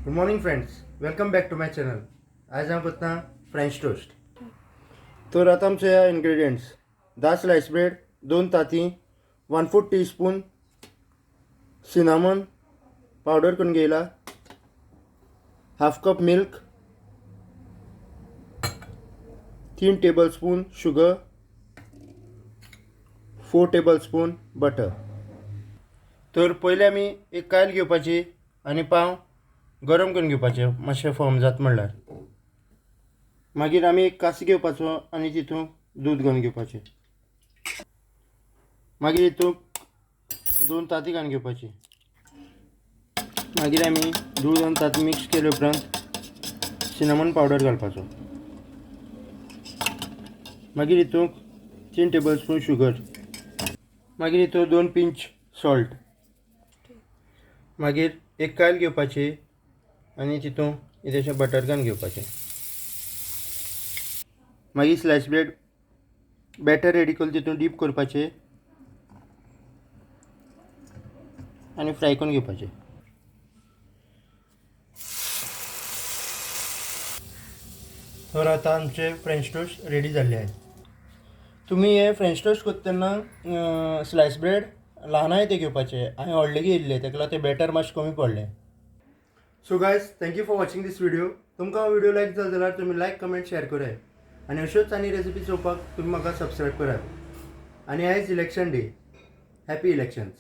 Good morning friends, welcome back to my channel. आज हांव करता फ्रेंच टोस्ट. तर आतां आमचे इन्ग्रेडियंट्स: 10 स्लायस ब्रेड, 2 तांतीं, 1/4 टीस्पून सिनामन पावडर करून घेयला, half cup milk, 3 tablespoon sugar, 4 tablespoon butter. तर पयलीं आमी एक कायल घेवपाची आनी पाव गरम करून घेवपाचे, मातशें फर्म जाता म्हणल्यार. मागीर आमी एक कासो घेवपाचो आनी तितून दूद घालून घेवपाचें. मागीर हितून 2 तांतीं घालून घेवपाची. मागीर आमी दूद आनी तांतीं मिक्स केले उपरांत सिनामन पावडर घालपाचो. मागीर हितून 3 टेबलस्पून शुगर. मागीर हितून 2 पिंच सॉल्ट. मागीर एक कायल घेवपाची आनी तितून इल्लेशें बटर घालून घेवपाचें. मागीर स्लायस ब्रेड बॅटर रेडी करून तितून डीप करपाचें आनी फ्राय करून घेवपाचें. तर आतां आमचे फ्रेंच टोस्ट रेडी जाल्ले आहे. तुमी हे फ्रेंच टोस्ट करता तेन्ना स्लायस ब्रेड ल्हानाय ते घेवपाचे. हांवें व्हडले घेयल्ले, ताका लागून ते बॅटर मातशें कमी पडलें. So guys, thank you for watching this video. तुमकां हो व्हिडिओ लायक जालो जाल्यार तुमी लायक, कमेंट, शेअर करात आनी अश्योच आनी रेसिपी चोवपाक तुमी म्हाका सबस्क्रायब करात. आनी आयज इलेक्शन डे. Happy elections.